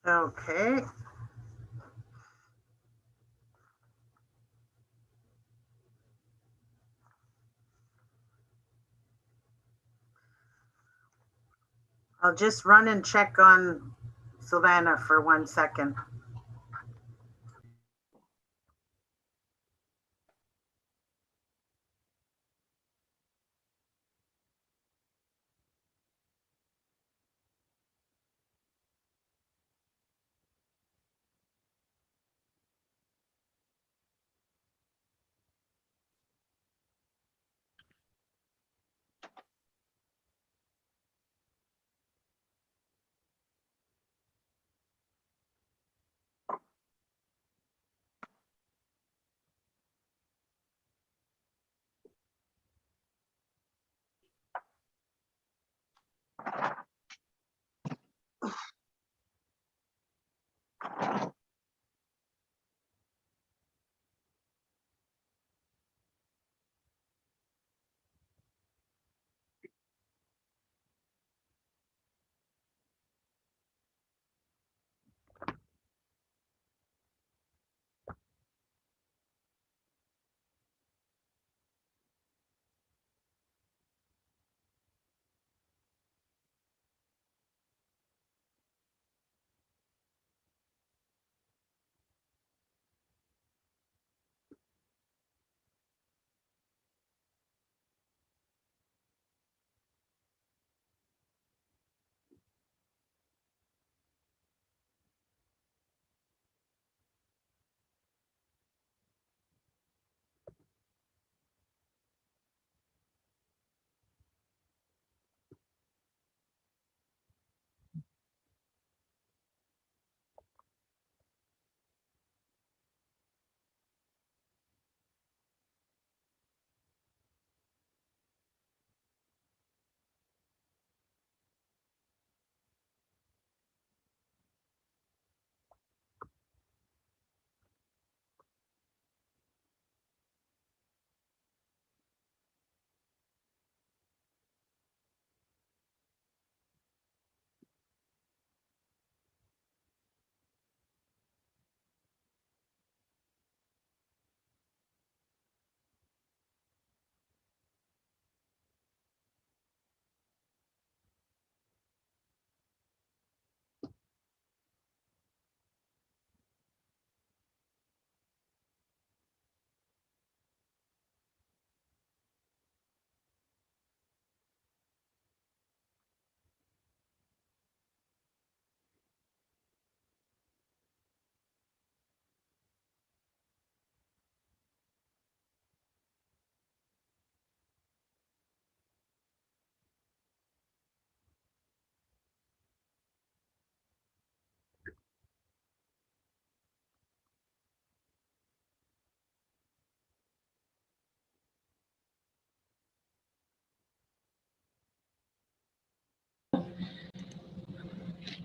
Okay. I'll just run and check on Silvana for 1 second.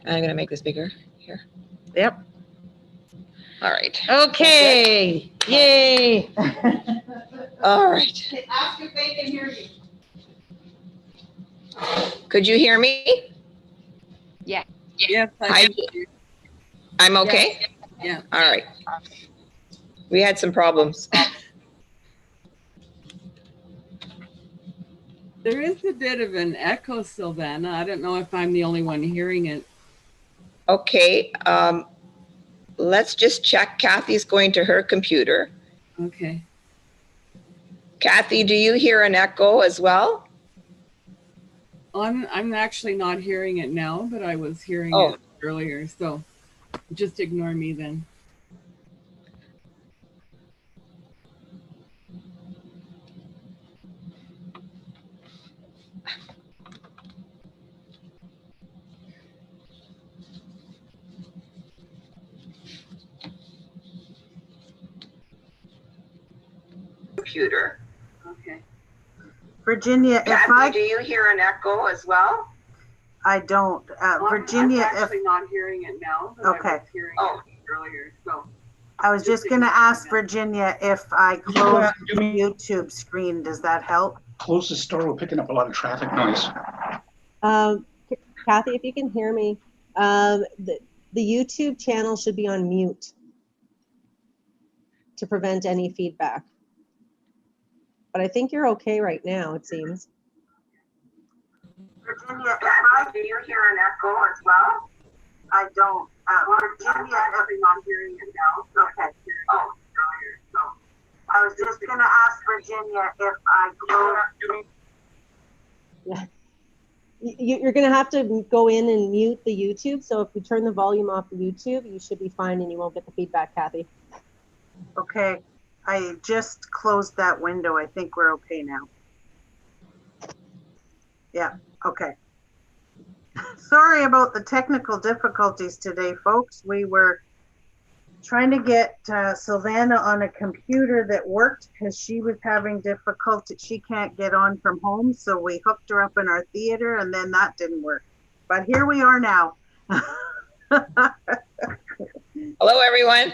I'm going to make this bigger here. Yep. All right. Okay. Yay. All right. Ask if they can hear you. Could you hear me? Yeah. Yes, Hi. I'm okay? Yeah. All right. We had some problems. There is a bit of an echo, Silvana. I don't know if I'm the only one hearing it. Okay. Let's just check. Kathy's going to her computer. Okay. Kathy, do you hear an echo as well? I'm actually not hearing it now, but I was hearing it earlier. So just ignore me then. Computer. Okay. Virginia, Kathy, do you hear an echo as well? I don't. Virginia, I'm actually not hearing it now, but I was hearing it earlier. So I was just going to ask Virginia if I close the YouTube screen, does that help? Close the store, we're picking up a lot of traffic noise. Kathy, if you can hear me, The YouTube channel should be on mute to prevent any feedback. But I think you're okay right now, it seems. Virginia, do you hear an echo as well? I don't. Virginia, everyone hearing it now. Okay. Oh, so I was just gonna ask Virginia if I close. Yeah. You're going to have to go in and mute the YouTube. So if you turn the volume off the YouTube, you should be fine and you won't get the feedback, Kathy. Okay, I just closed that window. I think we're okay now. Yeah, okay. Sorry about the technical difficulties today, folks. We were trying to get Sylvana on a computer that worked because she was having difficulty. She can't get on from home, so we hooked her up in our theater, and then that didn't work. But here we are now. Hello, everyone.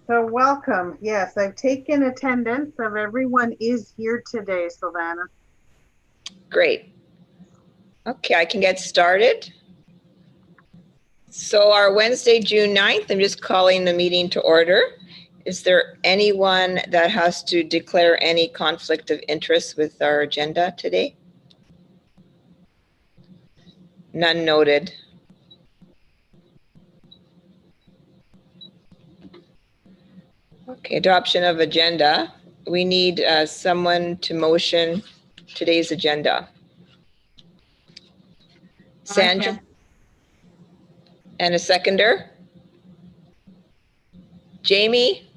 So welcome. Yes, I've taken attendance of everyone is here today, Sylvana. Great. Okay, I can get started. So our Wednesday, June 9th, I'm just calling the meeting to order. Is there anyone that has to declare any conflict of interest with our agenda today? None noted. Okay, adoption of agenda. We need someone to motion today's agenda. Sandra? And a seconder? Jamie?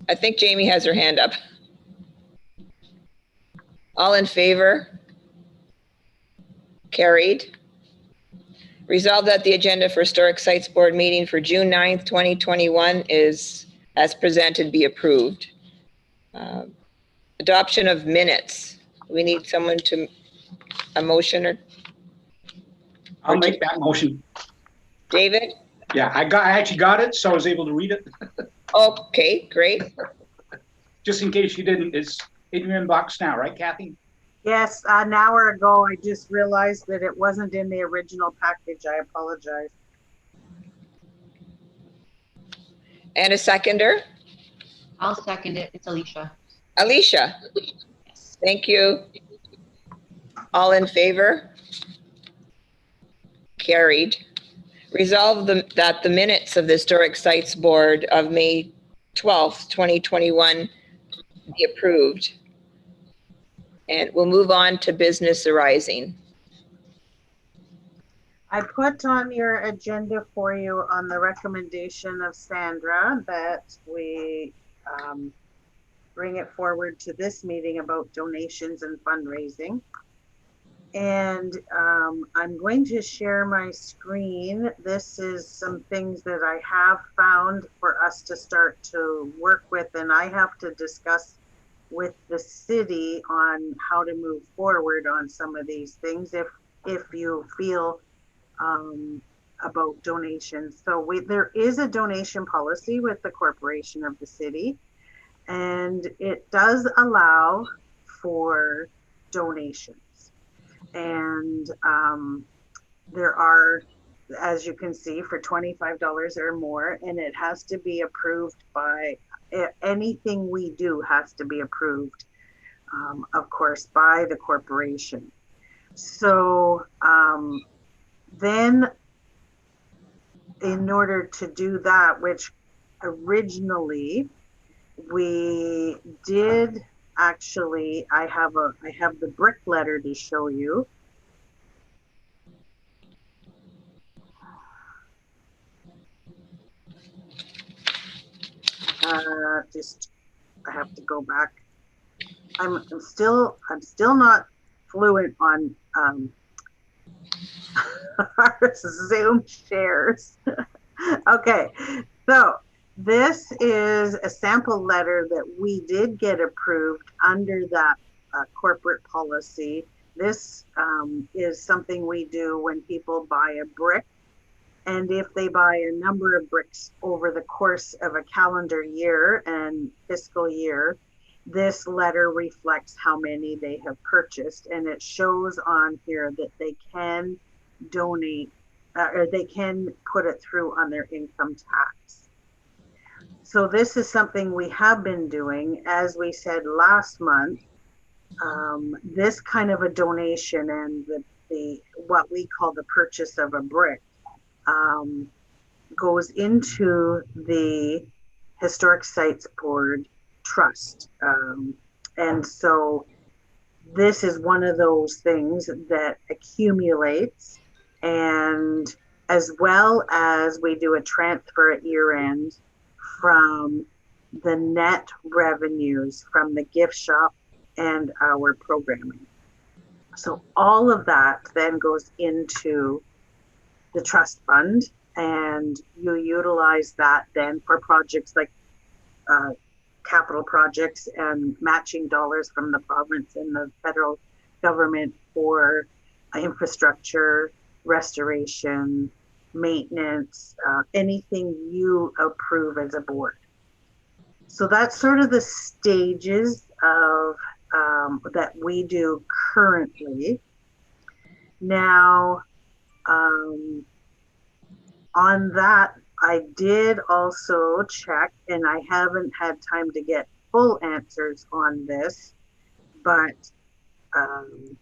I think Jamie has her hand up. All in favor? Carried. Resolved that the agenda for Historic Sites Board meeting for June 9th, 2021 is as presented be approved. Adoption of minutes. We need someone to, a motion or? I'll make that motion. David? Yeah, I actually got it, so I was able to read it. Okay, great. Just in case you didn't, it's in your inbox now, right, Kathy? Yes, an hour ago, I just realized that it wasn't in the original package. I apologize. And a seconder? I'll second it. It's Alicia. Alicia? Thank you. All in favor? Carried. Resolve that the minutes of the Historic Sites Board of May 12th, 2021 be approved. And we'll move on to business arising. I put on your agenda for you on the recommendation of Sandra that we bring it forward to this meeting about donations and fundraising. And I'm going to share my screen. This is some things that I have found for us to start to work with, and I have to discuss with the city on how to move forward on some of these things if you feel about donations. So there is a donation policy with the corporation of the city, and it does allow for donations. And there are, as you can see, for $25 or more, and it has to be approved by, anything we do has to be approved, of course, by the corporation. So then in order to do that, which originally we did, actually, I have the brick letter to show you. I have to go back. I'm still not fluent on Zoom shares. Okay, so this is a sample letter that we did get approved under that corporate policy. This is something we do when people buy a brick. And if they buy a number of bricks over the course of a calendar year and fiscal year, this letter reflects how many they have purchased, and it shows on here that they can donate or they can put it through on their income tax. So this is something we have been doing. As we said last month, this kind of a donation and the what we call the purchase of a brick goes into the Historic Sites Board trust. And so this is one of those things that accumulates, and as well as we do a transfer at year end from the net revenues from the gift shop and our programming. So all of that then goes into the trust fund, and you utilize that then for projects like capital projects and matching dollars from the province and the federal government for infrastructure, restoration, maintenance, anything you approve as a board. So that's sort of the stages of that we do currently. Now, on that, I did also check, and I haven't had time to get full answers on this, but I'm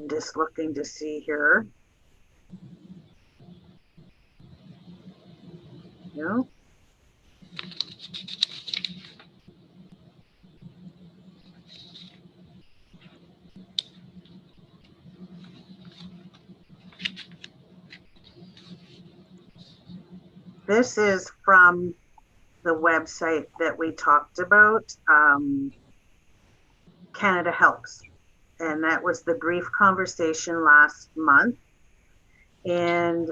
just looking to see here. No. This is from the website that we talked about, Canada Helps. And that was the brief conversation last month. And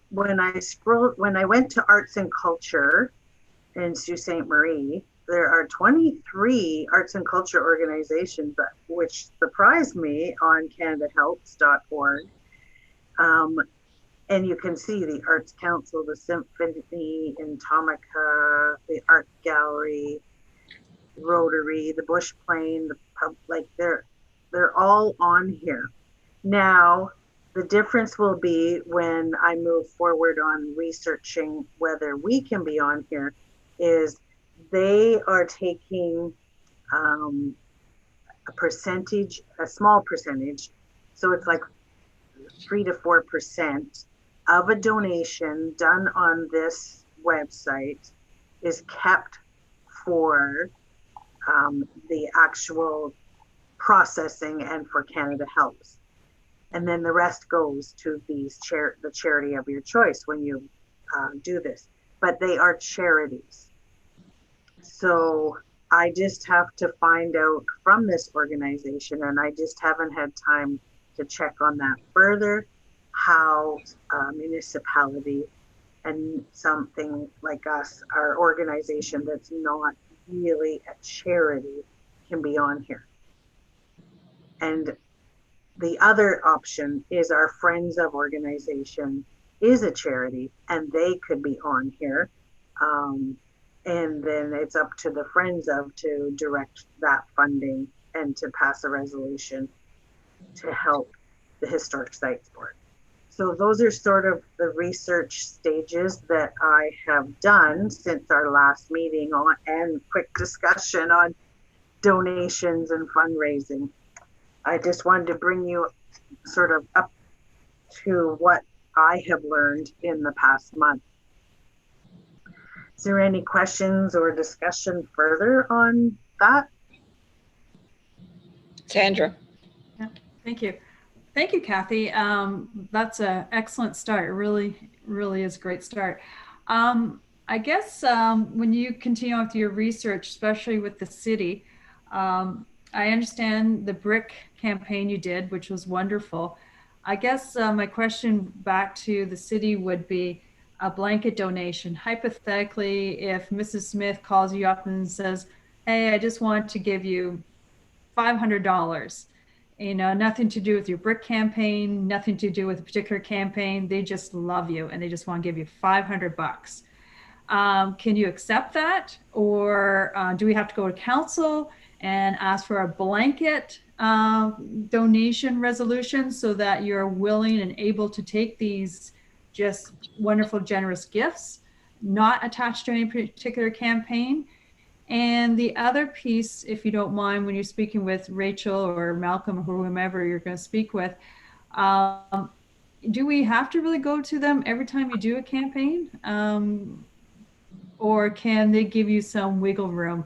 when I went to Arts and Culture in Sault Ste. Marie, there are 23 arts and culture organizations, which surprised me, on CanadaHelps.org. And you can see the Arts Council, the Symphony in Tomica, the Art Gallery, Rotary, the Bush Plane, the pub, like they're all on here. Now, the difference will be when I move forward on researching whether we can be on here, is they are taking a percentage, a small percentage. So it's like 3 to 4% of a donation done on this website is kept for the actual processing and for Canada Helps. And then the rest goes to the charity of your choice when you do this. But they are charities. So I just have to find out from this organization, and I just haven't had time to check on that further, how a municipality and something like us, our organization that's not really a charity, can be on here. And the other option is our Friends of organization is a charity, and they could be on here. And then it's up to the Friends of to direct that funding and to pass a resolution to help the Historic Sites Board. So those are sort of the research stages that I have done since our last meeting on, and quick discussion on donations and fundraising. I just wanted to bring you sort of up to what I have learned in the past month. Is there any questions or discussion further on that? Sandra. Thank you. Thank you, Kathy. That's an excellent start. It really is a great start. I guess when you continue with your research, especially with the city, I understand the brick campaign you did, which was wonderful. I guess my question back to the city would be a blanket donation. Hypothetically, if Mrs. Smith calls you up and says, hey, I just want to give you $500, you know, nothing to do with your brick campaign, nothing to do with a particular campaign. They just love you and they just want to give you $500. Can you accept that? Or do we have to go to council and ask for a blanket donation resolution so that you're willing and able to take these just wonderful, generous gifts, not attached to any particular campaign? And the other piece, if you don't mind, when you're speaking with Rachel or Malcolm or whomever you're going to speak with, do we have to really go to them every time you do a campaign? Or can they give you some wiggle room?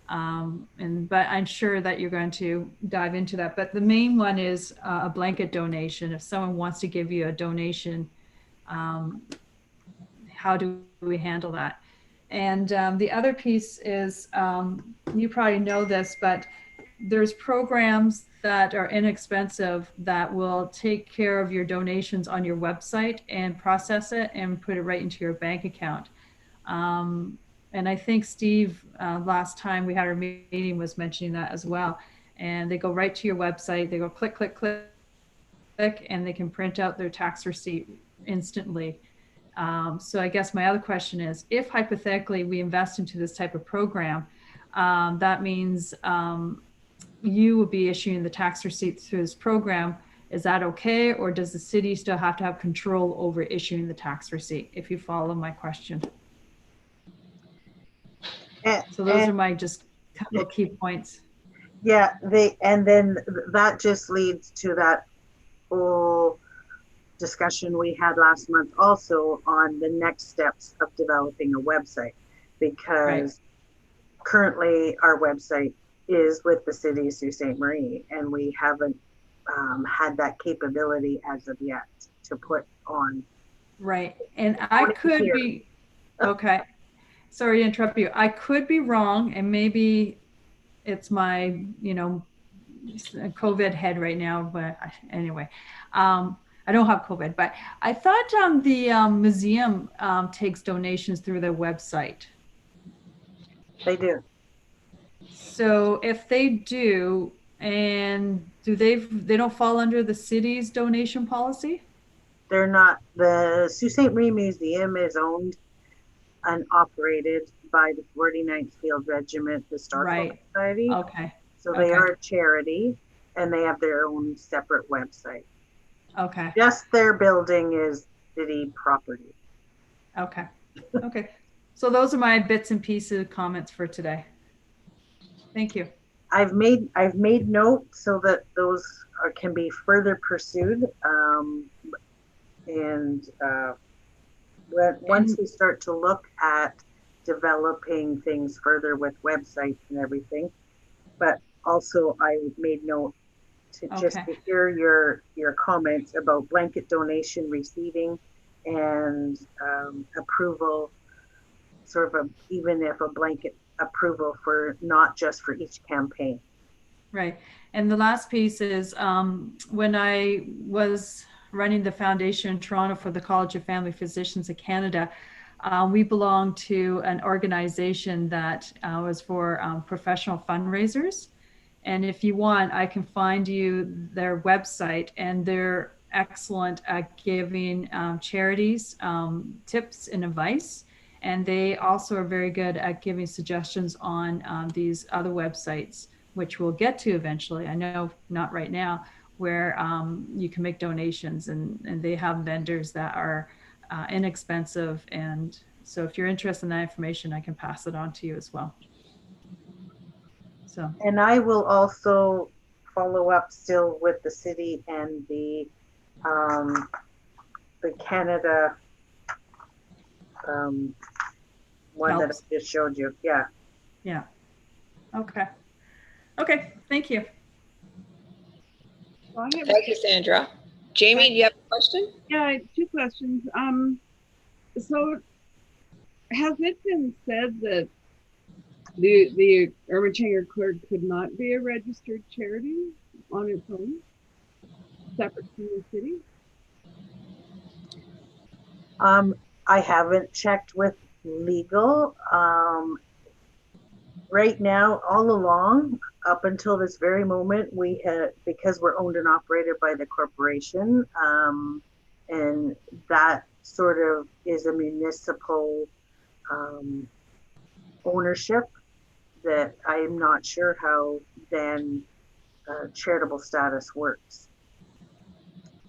But I'm sure that you're going to dive into that. But the main one is a blanket donation. If someone wants to give you a donation, how do we handle that? And the other piece is, you probably know this, but there's programs that are inexpensive that will take care of your donations on your website and process it and put it right into your bank account. And I think Steve, last time we had our meeting, was mentioning that as well. And they go right to your website, they go click, click, click, click, and they can print out their tax receipt instantly. So I guess my other question is, if hypothetically we invest into this type of program, that means you will be issuing the tax receipts through this program. Is that okay? Or does the city still have to have control over issuing the tax receipt, if you follow my question? So those are my just couple of key points. Yeah, and then that just leads to that whole discussion we had last month also on the next steps of developing a website, because currently our website is with the City of Sault Ste. Marie, and we haven't had that capability as of yet to put on. Right. And I could be, okay, sorry to interrupt you. I could be wrong, and maybe it's my, COVID head right now, but anyway, I don't have COVID, but I thought the museum takes donations through their website. They do. So if they do, and they don't fall under the city's donation policy? They're not. The Sault Ste. Marie Museum is owned and operated by the 49th Field Regiment Historical Society. Okay. So they are a charity, and they have their own separate website. Okay. Just their building is city property. Okay. Okay. So those are my bits and pieces comments for today. Thank you. I've made note so that those can be further pursued. Once we start to look at developing things further with websites and everything, but also I made note to just to hear your comments about blanket donation receiving and approval, sort of even if a blanket approval for not just for each campaign. Right. And the last piece is when I was running the foundation in Toronto for the College of Family Physicians of Canada, we belonged to an organization that was for professional fundraisers. And if you want, I can find you their website, and they're excellent at giving charities tips and advice. And they also are very good at giving suggestions on these other websites, which we'll get to eventually. I know not right now, where you can make donations, and they have vendors that are inexpensive. And so if you're interested in that information, I can pass it on to you as well. So. And I will also follow up still with the city and the Canada one that I just showed you. Yeah. Yeah. Okay. Okay. Thank you. Well, Thank you, Sandra. Jamie, do you have a question? Yeah, I have two questions. So has it been said that the Ermitanger Clerk could not be a registered charity on its own, separate from the city? I haven't checked with legal. Right now, all along, up until this very moment, we had, because we're owned and operated by the corporation, and that sort of is a municipal ownership, that I'm not sure how then charitable status works.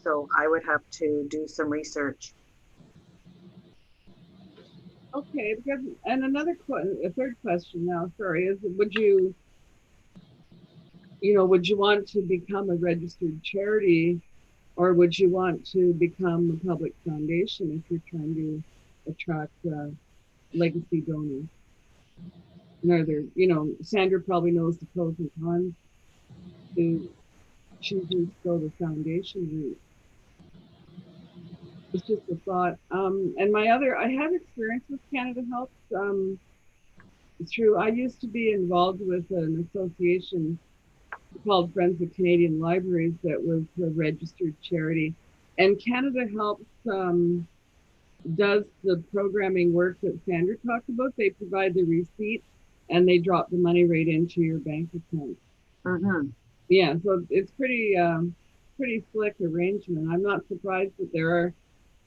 So I would have to do some research. Okay, because, and a third question now, sorry, is would you want to become a registered charity, or would you want to become a public foundation if you're trying to attract legacy donors? And are there, Sandra probably knows the pros and cons to choosing to go the foundation route. It's just a thought. And I have experience with Canada Helps. It's true. I used to be involved with an association called Friends of Canadian Libraries that was a registered charity. And Canada Helps does the programming work that Sandra talked about. They provide the receipt and they drop the money right into your bank account. Mm-hmm. Yeah, so it's pretty slick arrangement. I'm not surprised that there are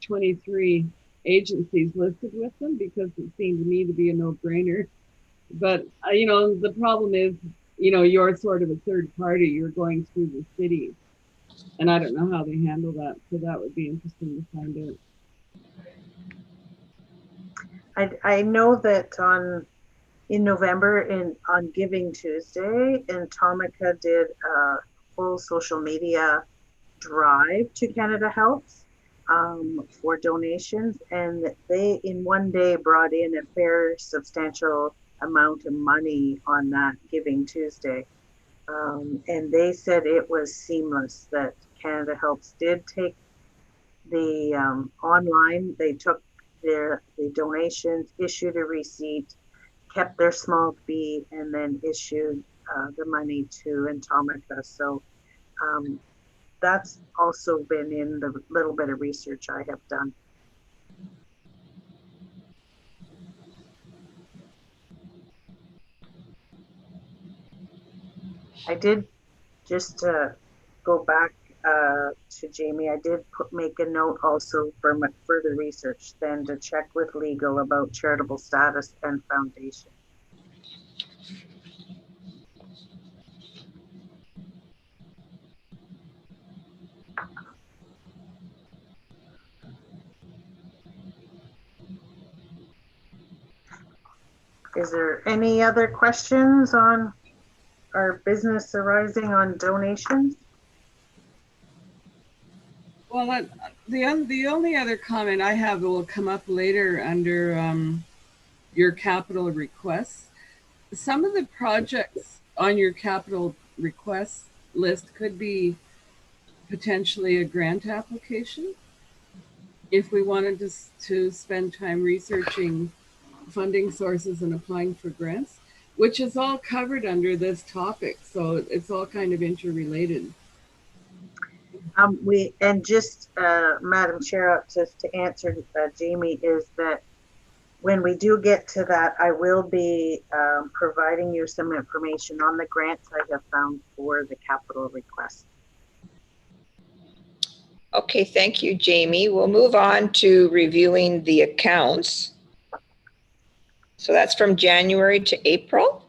23 agencies listed with them, because it seemed to me to be a no-brainer. But the problem is, you're sort of a third party. You're going through the city, and I don't know how they handle that. So that would be interesting to find out. I know that in November on Giving Tuesday, Atomica did a full social media drive to Canada Helps for donations, and they in one day brought in a fair substantial amount of money on that Giving Tuesday, and they said it was seamless, that Canada Helps did take the online, they took the donations, issued a receipt, kept their small fee, and then issued the money to Atomica. So that's also been in the little bit of research I have done. I did, just to go back to Jamie, I did make a note also for further research then to check with legal about charitable status and foundation. Is there any other questions on our business arising on donations? Well, the only other comment I have will come up later under your capital requests. Some of the projects on your capital requests list could be potentially a grant application. If we wanted to spend time researching funding sources and applying for grants, which is all covered under this topic. So it's all kind of interrelated. Madam Chair, just to answer Jamie, is that when we do get to that, I will be providing you some information on the grants I have found for the capital request. Okay, thank you, Jamie. We'll move on to reviewing the accounts. So that's from January to April?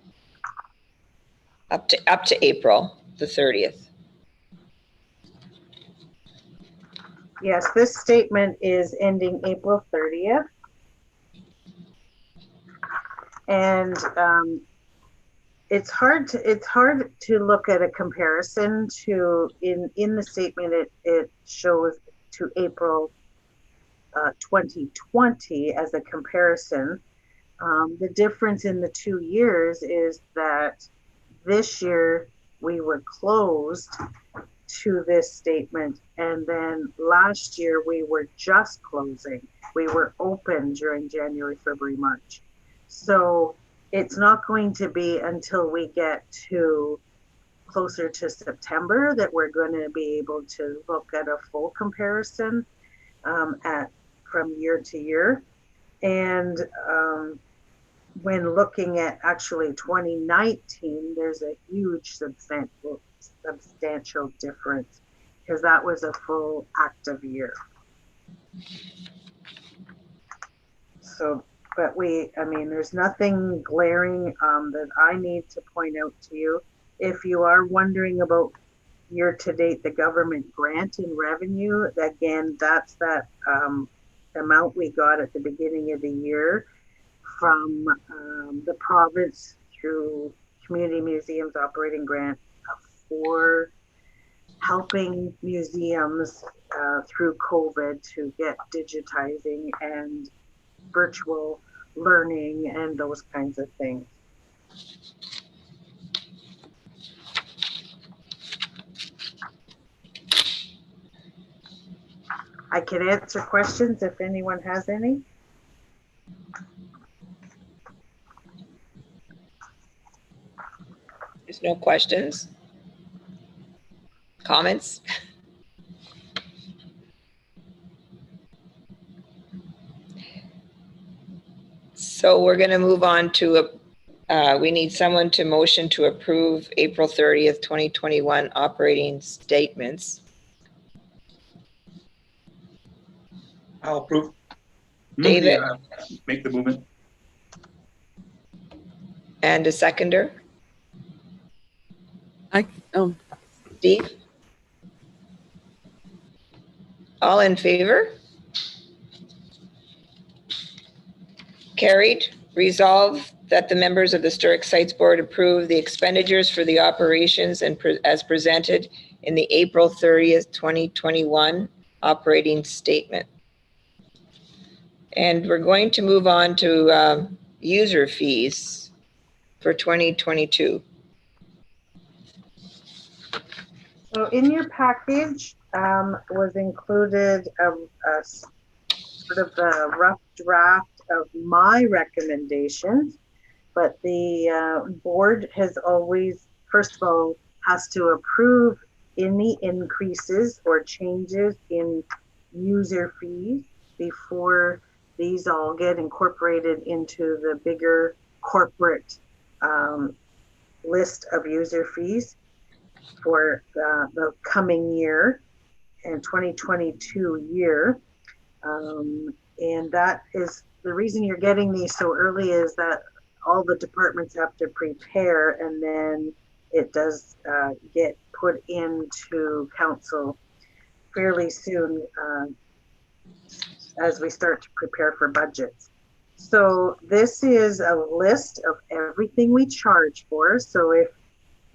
Up to April the 30th. Yes, this statement is ending April 30th. And it's hard to look at a comparison to in the statement. It shows to April 2020 as a comparison. The difference in the 2 years is that this year we were closed to this statement, and then last year we were just closing. We were open during January, February, March. So it's not going to be until we get to closer to September that we're going to be able to look at a full comparison from year to year. And when looking at actually 2019, there's a huge substantial difference, because that was a full active year. So but I mean, there's nothing glaring that I need to point out to you. If you are wondering about year to date, the government grant in revenue, again, that's that amount we got at the beginning of the year from the province through Community Museums Operating Grant for helping museums through COVID to get digitizing and virtual learning and those kinds of things. I can answer questions if anyone has any. There's no questions? Comments? So we're going to move on to, we need someone to motion to approve April 30th, 2021 operating statements. I'll approve. David? Make the movement. And a seconder? Steve? All in favor? Carried. Resolve that the members of the Historic Sites Board approve the expenditures for the operations and as presented in the April 30th, 2021 operating statement. And we're going to move on to user fees for 2022. So in your package was included a sort of a rough draft of my recommendations, but the board has always, first of all, has to approve any increases or changes in user fees before these all get incorporated into the bigger corporate list of user fees for the coming year and 2022 year. And that is the reason you're getting these so early, is that all the departments have to prepare, and then it does get put into council fairly soon as we start to prepare for budgets. So this is a list of everything we charge for. So if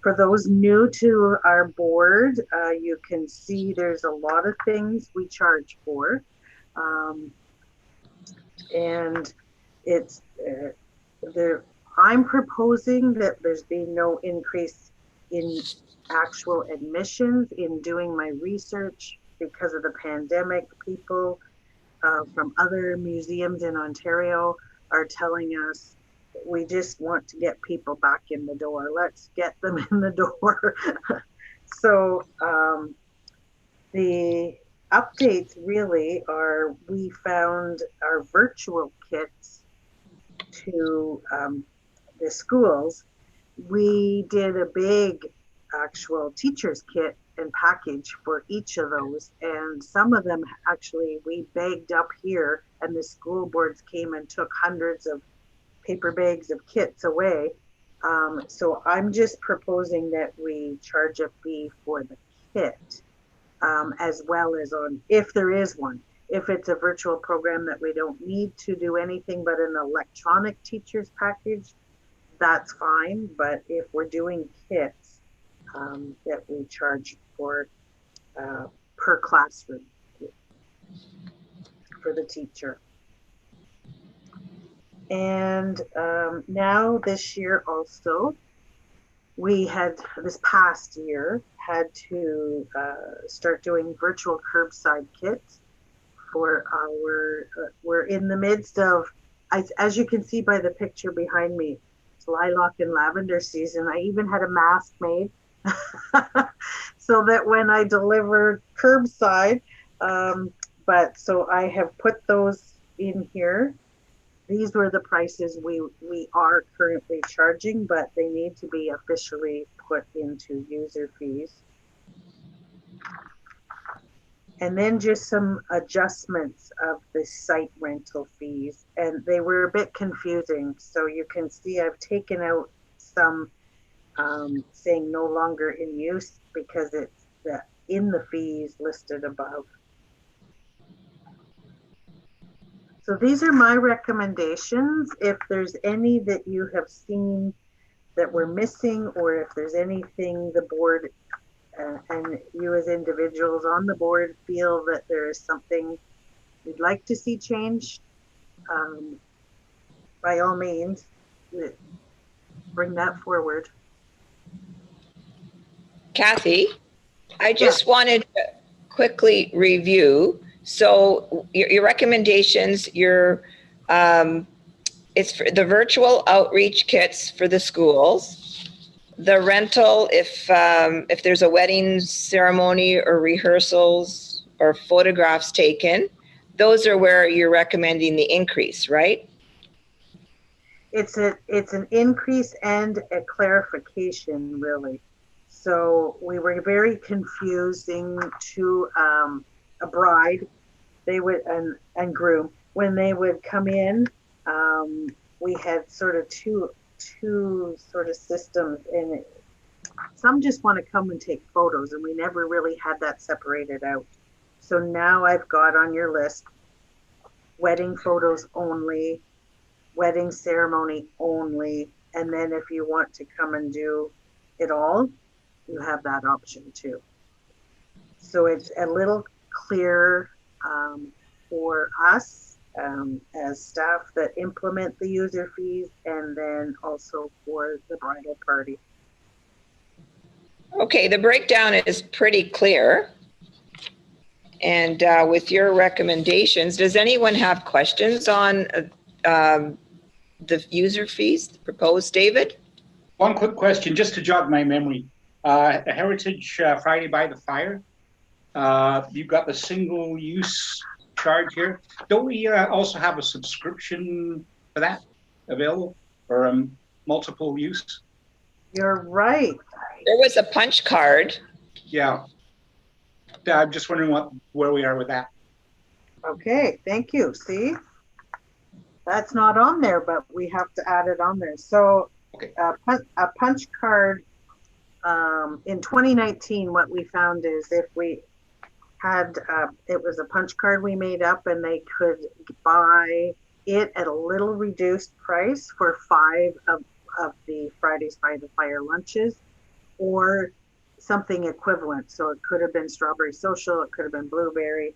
for those new to our board, you can see there's a lot of things we charge for. And it's I'm proposing that there's been no increase in actual admissions. In doing my research because of the pandemic, people from other museums in Ontario are telling us, we just want to get people back in the door. Let's get them in the door. So the updates really are, we found our virtual kits to the schools. We did a big actual teacher's kit and package for each of those, and some of them actually we bagged up here, and the school boards came and took hundreds of paper bags of kits away. So I'm just proposing that we charge a fee for the kit, as well as on, if there is one. If it's a virtual program that we don't need to do anything but an electronic teacher's package, that's fine. But if we're doing kits, that we charge for per classroom for the teacher. And now this year also, we had, this past year, had to start doing virtual curbside kits for our, we're in the midst of, as you can see by the picture behind me, it's lilac and lavender season. I even had a mask made so that when I deliver curbside, but so I have put those in here. These were the prices we are currently charging, but they need to be officially put into user fees. And then just some adjustments of the site rental fees. And they were a bit confusing. So you can see I've taken out some saying no longer in use because it's in the fees listed above. So these are my recommendations. If there's any that you have seen that we're missing, or if there's anything the board and you as individuals on the board feel that there is something you'd like to see changed, by all means, bring that forward. Kathy, I just wanted to quickly review. So your recommendations, it's for the virtual outreach kits for the schools, the rental if there's a wedding ceremony or rehearsals or photographs taken, those are where you're recommending the increase, right? It's an increase and a clarification, really. So we were very confusing to a bride, they would and groom when they would come in. We had sort of two sort of systems, and some just want to come and take photos, and we never really had that separated out. So now I've got on your list wedding photos only, wedding ceremony only, and then if you want to come and do it all, you have that option too. So it's a little clearer for us as staff that implement the user fees, and then also for the bridal party. Okay, the breakdown is pretty clear. And with your recommendations, does anyone have questions on the user fees proposed, David? One quick question, just to jog my memory. Heritage Friday by the Fire, you've got the single use charge here. Don't we also have a subscription for that available, or multiple use? You're right. There was a punch card. Yeah. I'm just wondering where we are with that. Okay, thank you. See, that's not on there, but we have to add it on there. So Okay. A punch card, in 2019, what we found is if we had, it was a punch card we made up, and they could buy it at a little reduced price for 5 of the Fridays by the Fire lunches, or something equivalent. So it could have been strawberry social, it could have been blueberry.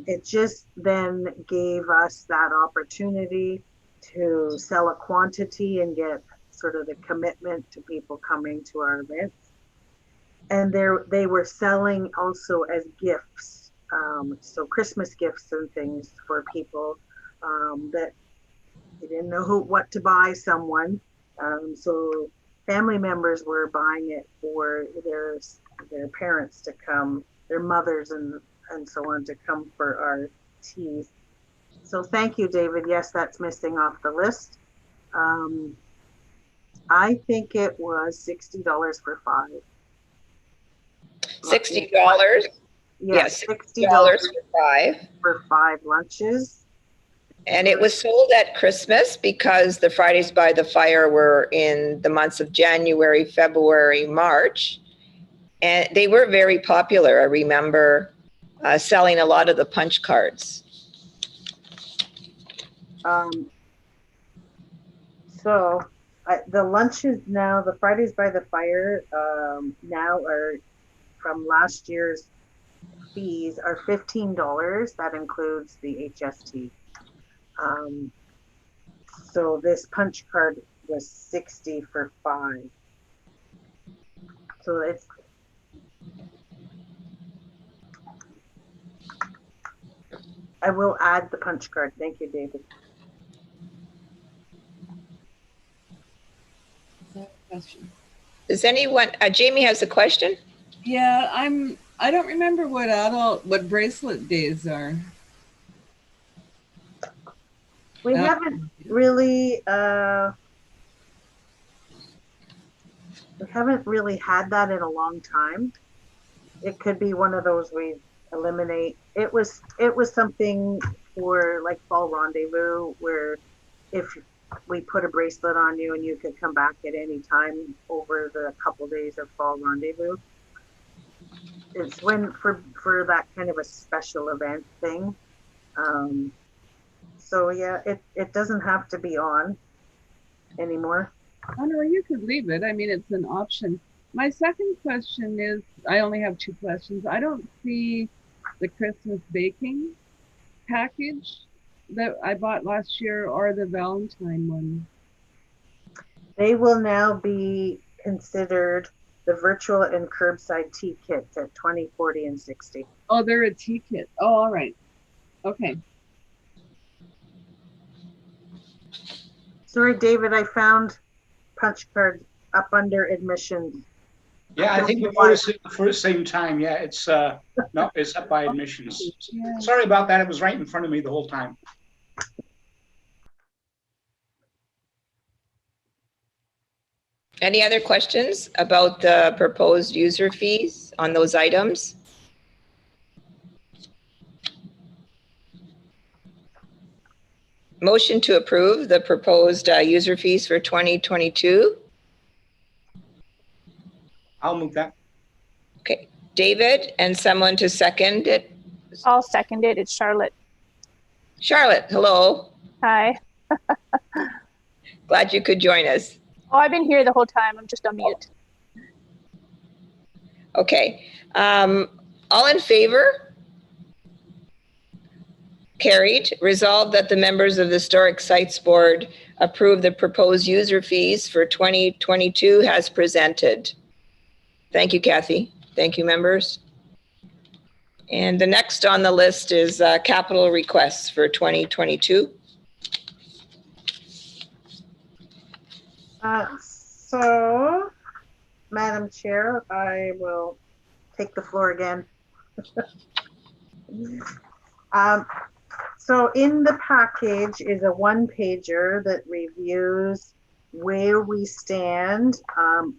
It just then gave us that opportunity to sell a quantity and get sort of the commitment to people coming to our events. And they were selling also as gifts, so Christmas gifts and things for people that they didn't know what to buy someone. So family members were buying it for their parents to come, their mothers and so on to come for our teas. So thank you, David. Yes, that's missing off the list. I think it was $60 for 5. $60? Yes, $60 for 5. Lunches. And it was sold at Christmas because the Fridays by the Fire were in the months of January, February, March. And they were very popular. I remember selling a lot of the punch cards. So the lunches now, the Fridays by the Fire now are from last year's fees are $15. That includes the HST. So this punch card was $60 for 5. So it's I will add the punch card. Thank you, David. Question. Does anyone, Jamie has a question? Yeah, I don't remember what bracelet days are. We haven't really had that in a long time. It could be one of those we eliminate. It was something for like fall rendezvous where if we put a bracelet on you and you could come back at any time over the couple days of fall rendezvous. It's when for that kind of a special event thing. So yeah, it doesn't have to be on anymore. Oh, no, you could leave it. I mean, it's an option. My second question is, I only have two questions. I don't see the Christmas baking package that I bought last year or the Valentine one. They will now be considered the virtual and curbside tea kits at 20, 40, and 60. Oh, they're a tea kit. Oh, all right. Okay. Sorry, David, I found punch card up under admissions. Yeah, I think we noticed it for the same time. Yeah, it's no, it's up by admissions. Yeah. Sorry about that. It was right in front of me the whole time. Any other questions about the proposed user fees on those items? Motion to approve the proposed user fees for 2022. I'll move that. Okay, David, and someone to second it. I'll second it. It's Charlotte. Charlotte, hello. Hi. Glad you could join us. Oh, I've been here the whole time. I'm just on mute. Okay, all in favor? Carried. Resolved that the members of the Historic Sites Board approve the proposed user fees for 2022 as presented. Thank you, Kathy. Thank you, members. And the next on the list is capital requests for 2022. So, Madam Chair, I will take the floor again. So in the package is a one-pager that reviews where we stand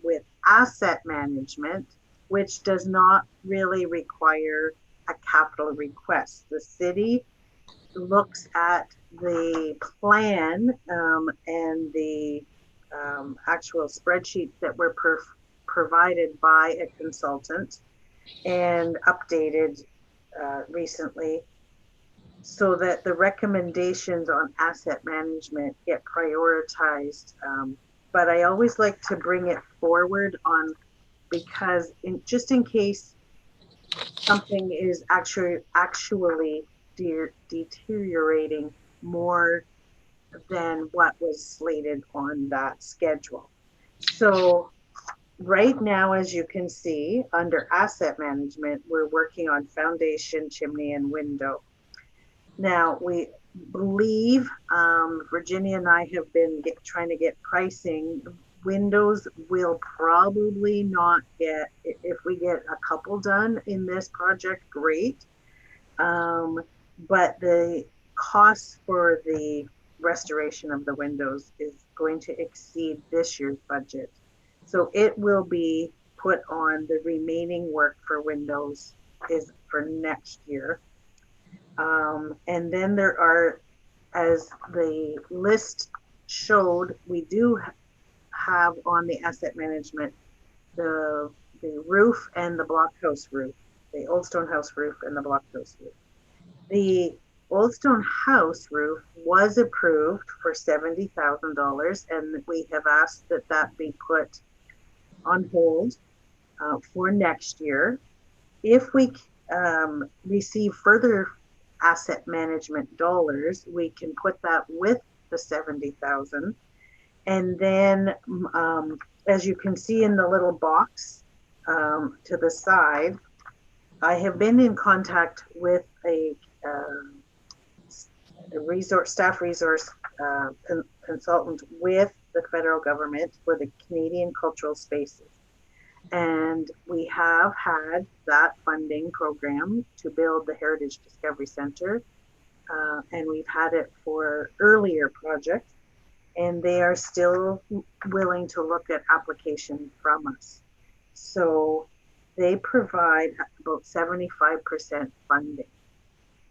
with asset management, which does not really require a capital request. The city looks at the plan and the actual spreadsheets that were provided by a consultant and updated recently, so that the recommendations on asset management get prioritized. But I always like to bring it forward on, because just in case something is actually deteriorating more than what was slated on that schedule. So right now, as you can see, under asset management, we're working on foundation, chimney, and window. Now, we believe, Virginia and I have been trying to get pricing. Windows will probably not get, if we get a couple done in this project, great. But the cost for the restoration of the windows is going to exceed this year's budget. So it will be put on the remaining work for windows is for next year. And then there are, as the list showed, we do have on the asset management, the roof and the blockhouse roof, the Old Stone House roof and the blockhouse roof. The Old Stone House roof was approved for $70,000, and we have asked that that be put on hold for next year. If we receive further asset management dollars, we can put that with the 70,000. And then, as you can see in the little box to the side, I have been in contact with a staff resource consultant with the federal government for the Canadian Cultural Spaces. And we have had that funding program to build the Heritage Discovery Center. And we've had it for earlier projects, and they are still willing to look at application from us. So they provide about 75% funding.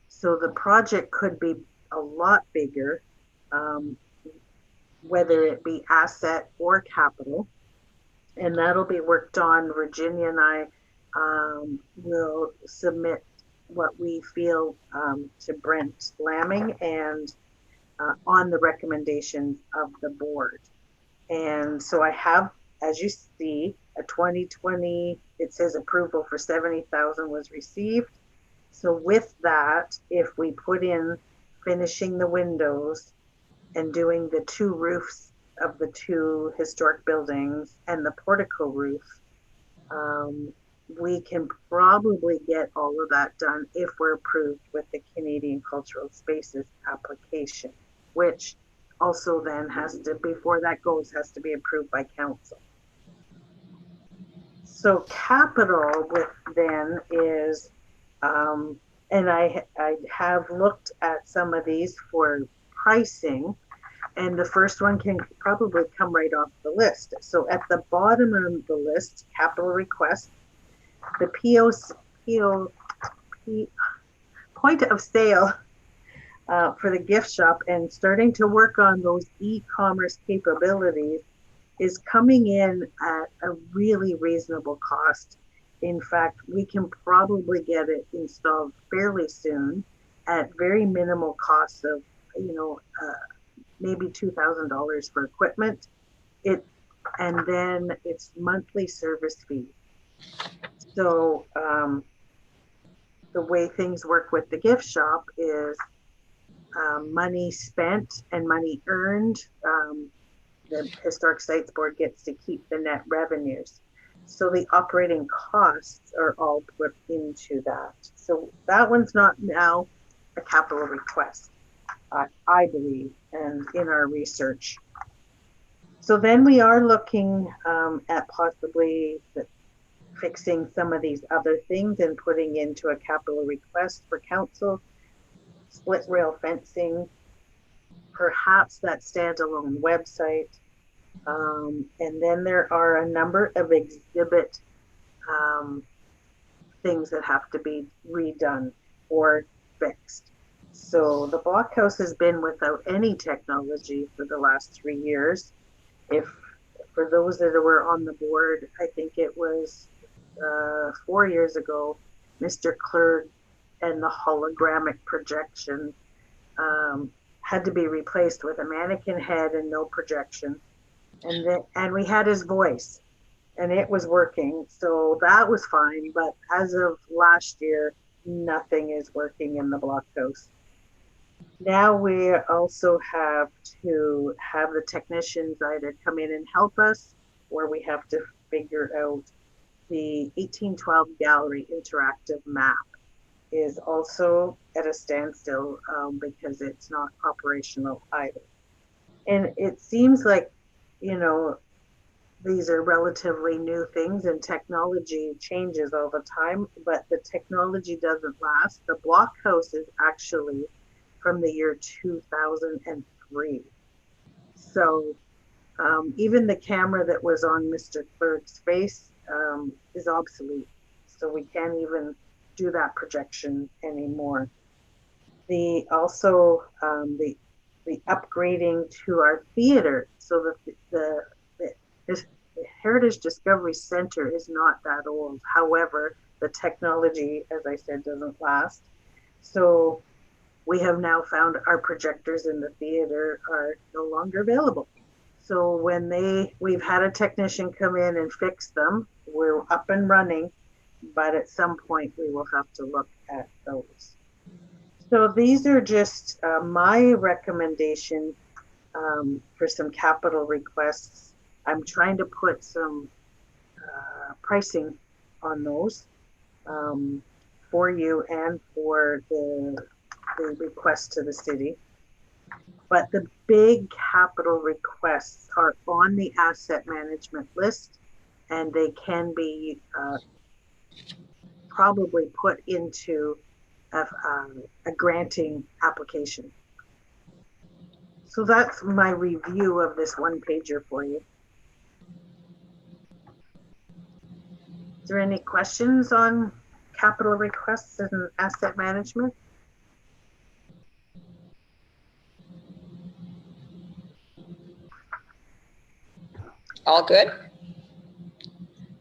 So the project could be a lot bigger, whether it be asset or capital. And that'll be worked on. Virginia and I will submit what we feel to Brent Lamming and on the recommendations of the board. And so I have, as you see, a 2020, it says approval for 70,000 was received. So with that, if we put in finishing the windows and doing the 2 roofs of the 2 historic buildings and the portico roof, we can probably get all of that done if we're approved with the Canadian Cultural Spaces application, which also then has to, before that goes, has to be approved by council. So capital with then is, and I have looked at some of these for pricing, and the first one can probably come right off the list. So at the bottom of the list, capital request, the point of sale for the gift shop and starting to work on those e-commerce capabilities is coming in at a really reasonable cost. In fact, we can probably get it installed fairly soon at very minimal costs of, maybe $2,000 for equipment. And then it's monthly service fee. So the way things work with the gift shop is money spent and money earned. The Historic Sites Board gets to keep the net revenues. So the operating costs are all put into that. So that one's not now a capital request, I believe, and in our research. So then we are looking at possibly fixing some of these other things and putting into a capital request for council, split rail fencing, perhaps that standalone website. And then there are a number of exhibit things that have to be redone or fixed. So the blockhouse has been without any technology for the last 3 years. If for those that were on the board, I think it was 4 years ago, Mr. Clerk and the hologramic projection had to be replaced with a mannequin head and no projection. And we had his voice and it was working. So that was fine. But as of last year, nothing is working in the blockhouse. Now we also have to have the technicians either come in and help us, or we have to figure out the 1812 gallery interactive map is also at a standstill because it's not operational either. And it seems like, these are relatively new things and technology changes all the time, but the technology doesn't last. The blockhouse is actually from the year 2003. So even the camera that was on Mr. Clerk's face is obsolete. So we can't even do that projection anymore. The upgrading to our theater. So the Heritage Discovery Center is not that old. However, the technology, as I said, doesn't last. So we have now found our projectors in the theater are no longer available. So we've had a technician come in and fix them. We're up and running, but at some point we will have to look at those. So these are just my recommendation for some capital requests. I'm trying to put some pricing on those for you and for the request to the city. But the big capital requests are on the asset management list, and they can be probably put into a granting application. So that's my review of this one pager for you. Is there any questions on capital requests and asset management? All good?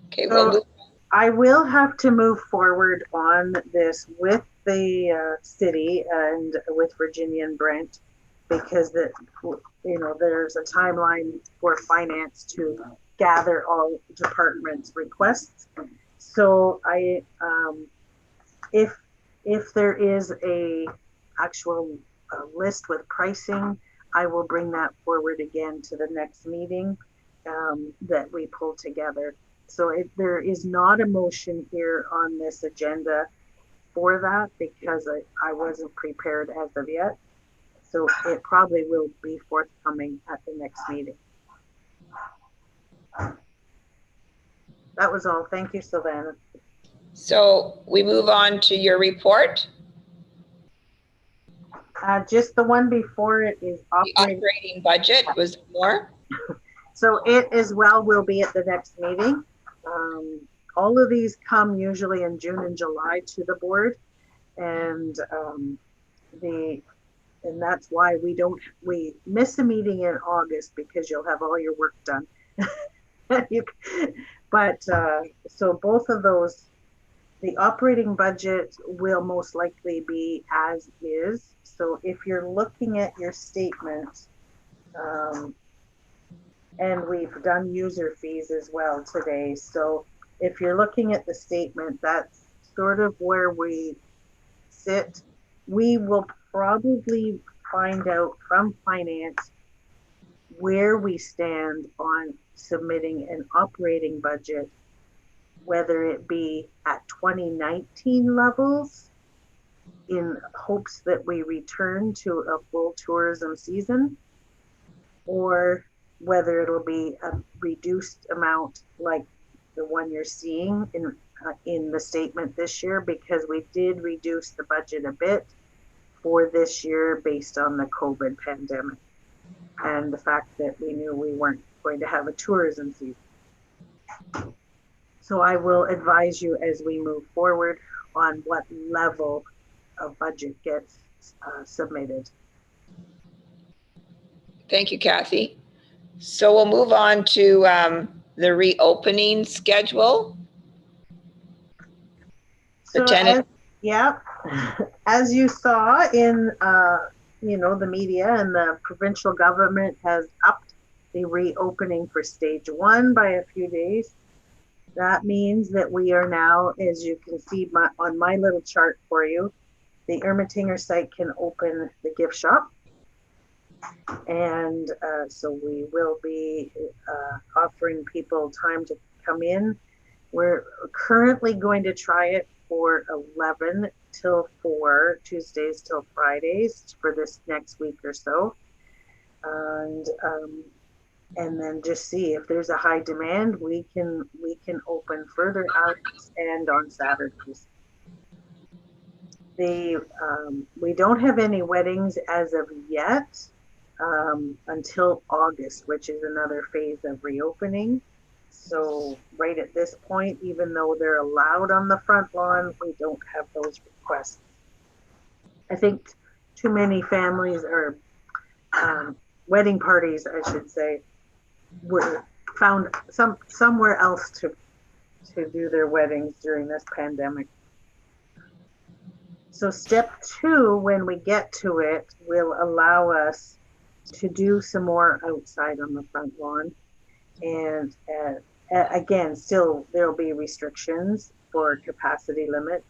Okay, we'll So move. I will have to move forward on this with the city and with Virginia and Brent, because there's a timeline for finance to gather all departments' requests. So if there is a actual list with pricing, I will bring that forward again to the next meeting that we pull together. So there is not a motion here on this agenda for that, because I wasn't prepared as of yet. So it probably will be forthcoming at the next meeting. That was all. Thank you, Sylvana. So we move on to your report. Just the one before it is The operating budget was more. So it as well will be at the next meeting. All of these come usually in June and July to the board, and that's why we miss a meeting in August, because you'll have all your work done. So both of those, the operating budget will most likely be as is. So if you're looking at your statement, and we've done user fees as well today. So if you're looking at the statement, that's sort of where we sit. We will probably find out from finance where we stand on submitting an operating budget, whether it be at 2019 levels in hopes that we return to a full tourism season, or whether it'll be a reduced amount like the one you're seeing in the statement this year, because we did reduce the budget a bit for this year based on the COVID pandemic and the fact that we knew we weren't going to have a tourism season. So I will advise you as we move forward on what level of budget gets submitted. Thank you, Kathy. So we'll move on to the reopening schedule. So as you saw in the media, and the provincial government has upped the reopening for stage 1 by a few days. That means that we are now, as you can see on my little chart for you, the Ermatinger site can open the gift shop. And so we will be offering people time to come in. We're currently going to try it for 11 till 4, Tuesdays till Fridays for this next week or so. And then just see if there's a high demand, we can open further hours and on Saturdays. We don't have any weddings as of yet until August, which is another phase of reopening. So right at this point, even though they're allowed on the front lawn, we don't have those requests. I think too many families, or wedding parties, I should say, were found somewhere else to do their weddings during this pandemic. So step 2, when we get to it, will allow us to do some more outside on the front lawn. And again, still there'll be restrictions for capacity limit,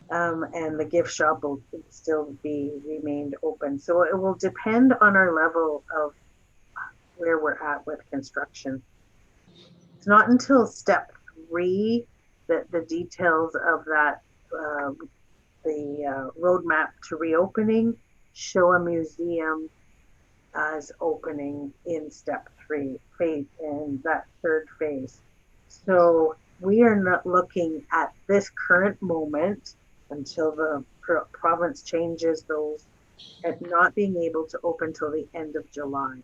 and the gift shop will still be remained open. So it will depend on our level of where we're at with construction. It's not until step 3 that the details of that, the roadmap to reopening, show a museum as opening in step 3 phase, in that 3rd phase. So we are not looking at this current moment until the province changes those, at not being able to open till the end of July.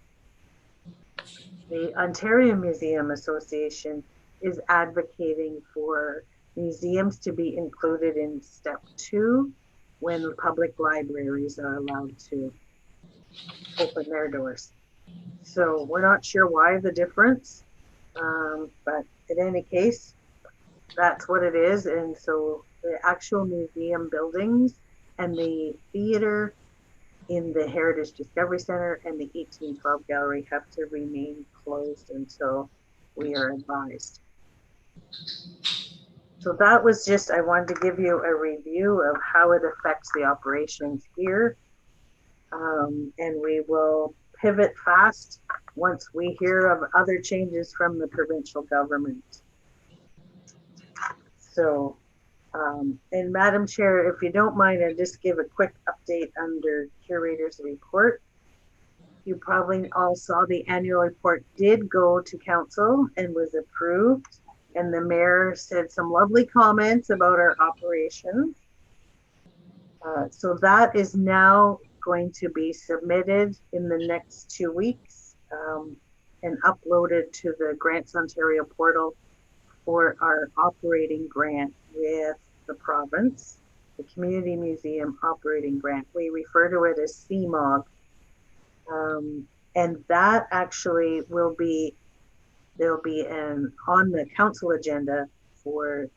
The Ontario Museum Association is advocating for museums to be included in step 2 when public libraries are allowed to open their doors. So we're not sure why the difference, but in any case, that's what it is. And so the actual museum buildings and the theater in the Heritage Discovery Center and the 1812 Gallery have to remain closed until we are advised. So that was just, I wanted to give you a review of how it affects the operations here. And we will pivot fast once we hear of other changes from the provincial government. So, and Madam Chair, if you don't mind, I'll just give a quick update under Curator's Report. You probably all saw the annual report did go to council and was approved. And the mayor said some lovely comments about our operations. So that is now going to be submitted in the next 2 weeks and uploaded to the Grants Ontario portal for our operating grant with the province, the Community Museum Operating Grant. We refer to it as CMOG. And that actually will be, there'll be on the council agenda for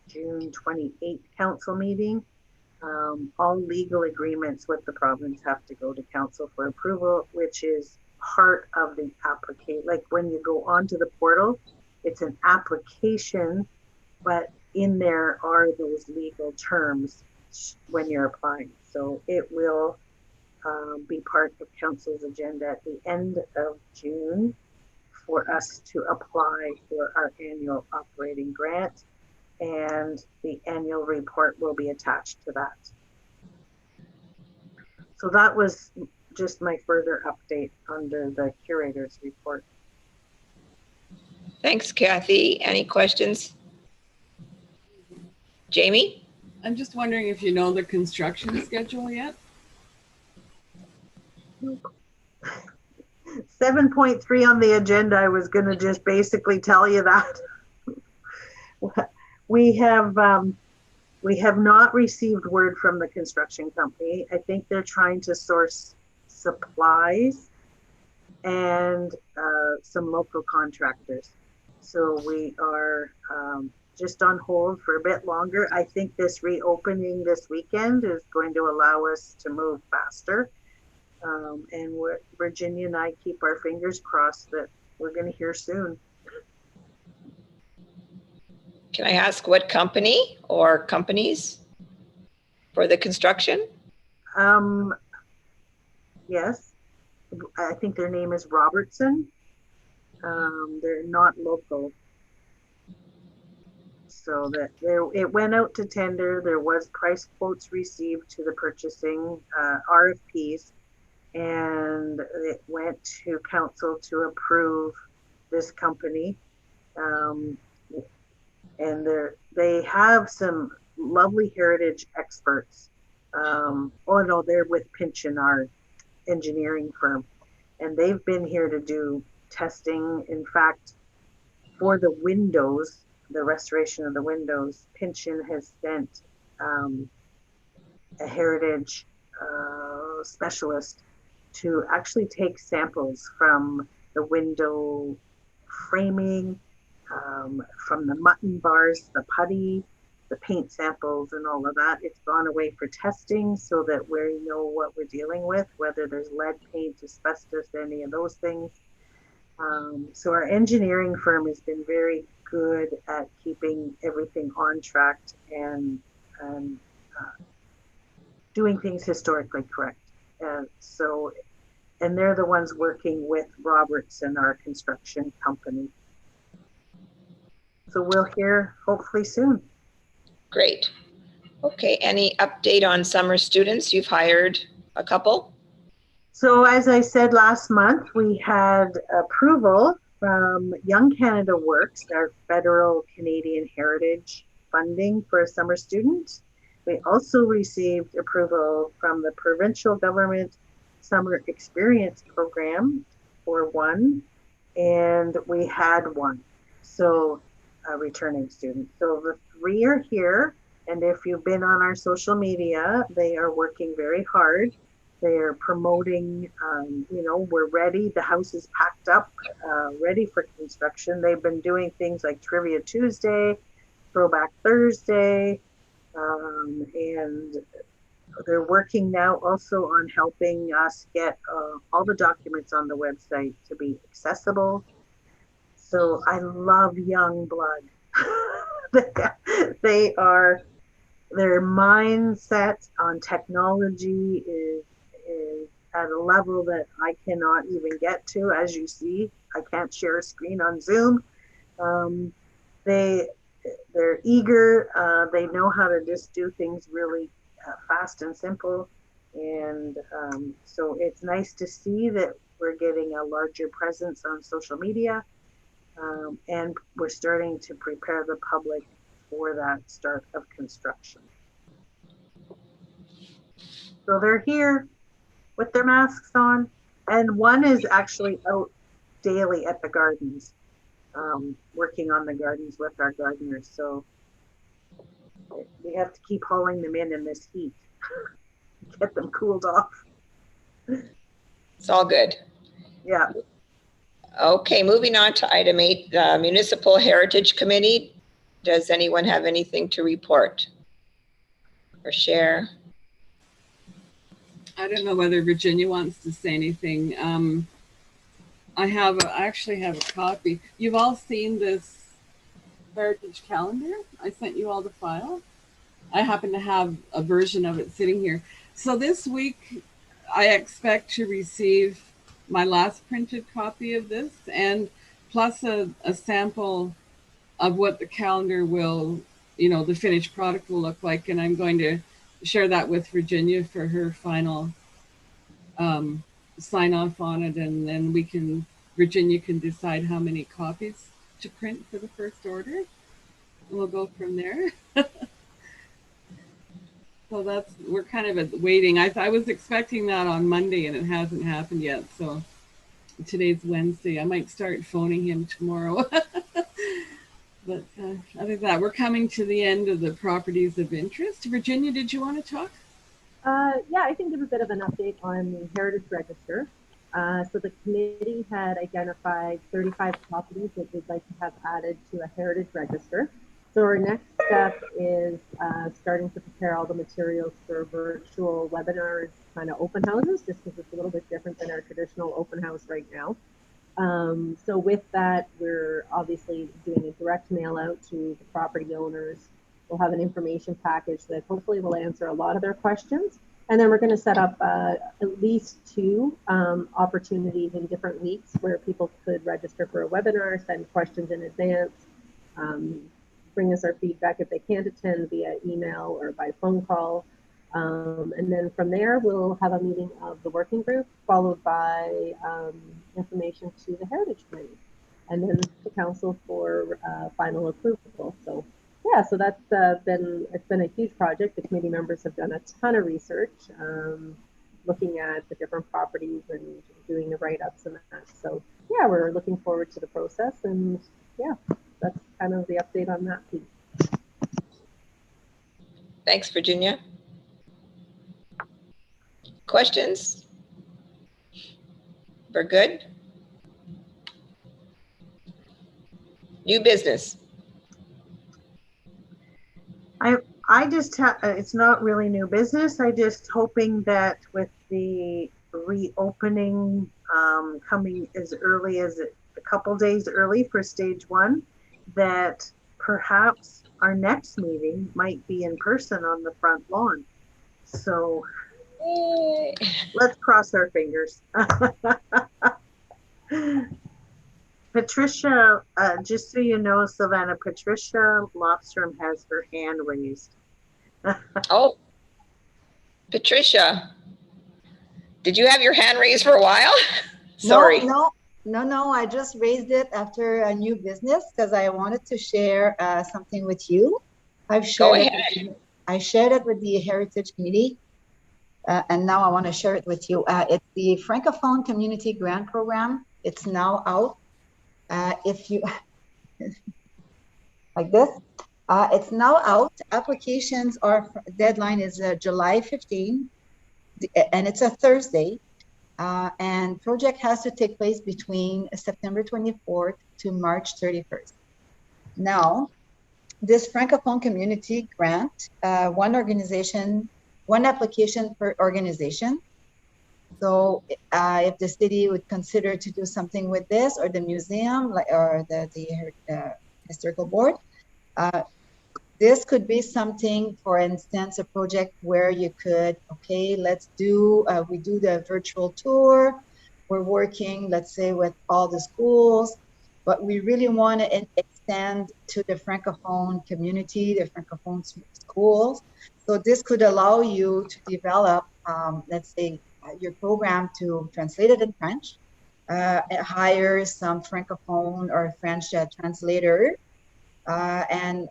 June 28th council meeting. All legal agreements with the province have to go to council for approval, which is part of the application. Like when you go onto the portal, it's an application, but in there are those legal terms when you're applying. So it will be part of council's agenda at the end of June for us to apply for our annual operating grant, and the annual report will be attached to that. So that was just my further update under the curator's report. Thanks, Kathy. Any questions? Jamie? I'm just wondering if you know the construction schedule yet? 7.3 on the agenda, I was going to just basically tell you that. We have not received word from the construction company. I think they're trying to source supplies and some local contractors. So we are just on hold for a bit longer. I think this reopening this weekend is going to allow us to move faster. And Virginia and I keep our fingers crossed that we're going to hear soon. Can I ask what company or companies for the construction? Yes, I think their name is Robertson. They're not local. So that it went out to tender. There was price quotes received to the purchasing RFPs, and it went to council to approve this company. And they have some lovely heritage experts. Oh no, they're with Pynchon, our engineering firm, and they've been here to do testing. In fact, for the windows, the restoration of the windows, Pynchon has sent a heritage specialist to actually take samples from the window framing, from the mutton bars, the putty, the paint samples and all of that. It's gone away for testing so that we know what we're dealing with, whether there's lead paint, asbestos, any of those things. So our engineering firm has been very good at keeping everything on track and doing things historically correct. And they're the ones working with Robertson, our construction company. So we'll hear hopefully soon. Great. Okay, any update on summer students? You've hired a couple? So as I said last month, we had approval from Young Canada Works, our federal Canadian heritage funding for a summer student. We also received approval from the provincial government summer experience program for one, and we had one. So returning students. So the 3 are here, and if you've been on our social media, they are working very hard. They are promoting, we're ready. The house is packed up, ready for construction. They've been doing things like Trivia Tuesday, Throwback Thursday, and they're working now also on helping us get all the documents on the website to be accessible. So I love young blood. Their mindset on technology is at a level that I cannot even get to. As you see, I can't share a screen on Zoom. They're eager. They know how to just do things really fast and simple. And so it's nice to see that we're getting a larger presence on social media. And we're starting to prepare the public for that start of construction. So they're here with their masks on, and one is actually out daily at the gardens, working on the gardens with our gardeners. So we have to keep hauling them in this heat, get them cooled off. It's all good. Yeah. Okay, moving on to item 8, the Municipal Heritage Committee. Does anyone have anything to report or share? I don't know whether Virginia wants to say anything. I actually have a copy. You've all seen this Heritage calendar. I sent you all the file. I happen to have a version of it sitting here. So this week, I expect to receive my last printed copy of this, and plus a sample of what the calendar will, the finished product will look like. And I'm going to share that with Virginia for her final sign off on it. And then Virginia can decide how many copies to print for the first order. And we'll go from there. So we're kind of waiting. I was expecting that on Monday and it hasn't happened yet. So today's Wednesday. I might start phoning him tomorrow. But other than that, we're coming to the end of the properties of interest. Virginia, did you want to talk? Yeah, I can give a bit of an update on the Heritage Register. So the committee had identified 35 properties that they'd like to have added to a Heritage Register. So our next step is starting to prepare all the materials for virtual webinars, kind of open houses, just because it's a little bit different than our traditional open house right now. So with that, we're obviously doing a direct mail out to the property owners. We'll have an information package that hopefully will answer a lot of their questions. And then we're going to set up at least 2 opportunities in different weeks where people could register for a webinar, send questions in advance, bring us our feedback if they can't attend via email or by phone call. And then from there, we'll have a meeting of the working group, followed by information to the Heritage Committee, and then to council for final approval. So yeah, so that's it's been a huge project. The committee members have done a ton of research, looking at the different properties and doing the write-ups and that. So yeah, we're looking forward to the process, and yeah, that's kind of the update on that piece. Thanks, Virginia. Questions? We're good? New business. I just have, it's not really new business. I just hoping that with the reopening coming as early as a couple days early for stage 1, that perhaps our next meeting might be in person on the front lawn. So let's cross our fingers. Patricia, just so you know, Savannah, Patricia Lofstrom has her hand raised. Oh, Patricia, did you have your hand raised for a while? Sorry. No, I just raised it after a new business because I wanted to share something with you. I shared it with the Heritage Committee, and now I want to share it with you. It's the Francophone Community Grant Program. It's now out. If you like this. It's now out. Applications deadline is July 15, and it's a Thursday. And project has to take place between September 24th to March 31st. Now, this Francophone community grant, one application per organization. So if the city would consider to do something with this, or the museum, or the historical board, this could be something, for instance, a project where you could, okay, let's do, we do the virtual tour. We're working, let's say, with all the schools, but we really want to extend to the Francophone community, the Francophone schools. So this could allow you to develop, let's say, your program to translate it in French, hire some Francophone or French translator, and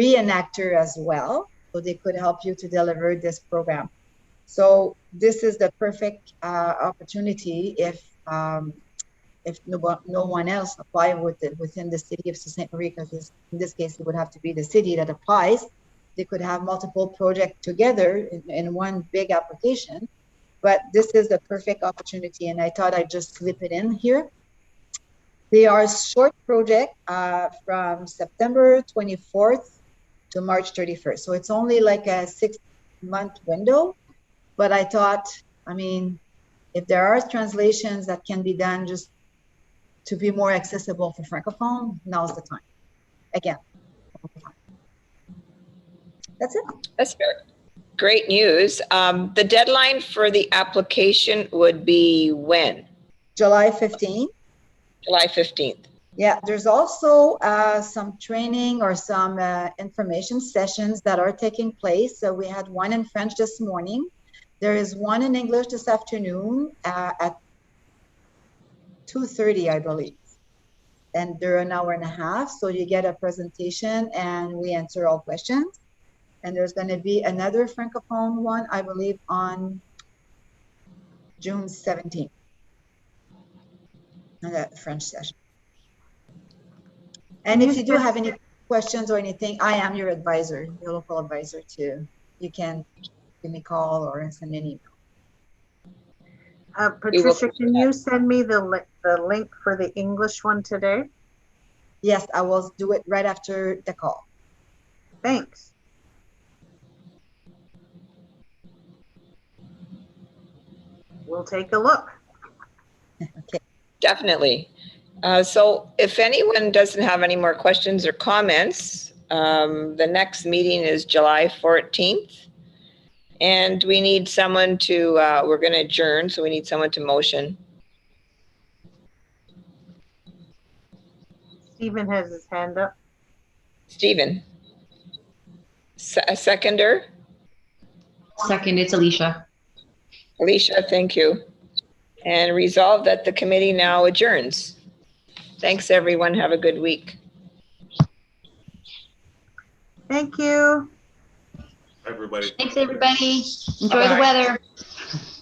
reenactor as well, so they could help you to deliver this program. So this is the perfect opportunity if no one else apply within the city of Sault Ste. Marie, because in this case it would have to be the city that applies. They could have multiple projects together in one big application, but this is the perfect opportunity, and I thought I'd just slip it in here. They are short project from September 24th to March 31st. So it's only like a 6-month window. But I thought, I mean, if there are translations that can be done just to be more accessible for Francophone, now's the time. Again, that's it. That's fair. Great news. The deadline for the application would be when? July 15th. July 15th. Yeah, there's also some training or some information sessions that are taking place. So we had one in French this morning. There is one in English this afternoon at 2:30, I believe. And they're an hour and a half. So you get a presentation and we answer all questions. And there's going to be another Francophone one, I believe, on June 17th. That French session. And if you do have any questions or anything, I am your advisor, your local advisor too. You can give me a call or send me an email. Patricia, can you send me the link for the English one today? Yes, I will do it right after the call. Thanks. We'll take a look. Okay. Definitely. So if anyone doesn't have any more questions or comments, the next meeting is July 14th. And we need someone to, we're going to adjourn, so we need someone to motion. Stephen has his hand up. Stephen. A seconder? Second, it's Alicia. Alicia, thank you. And resolve that the committee now adjourns. Thanks, everyone. Have a good week. Thank you. Everybody. Thanks, everybody. Enjoy Bye-bye. the weather.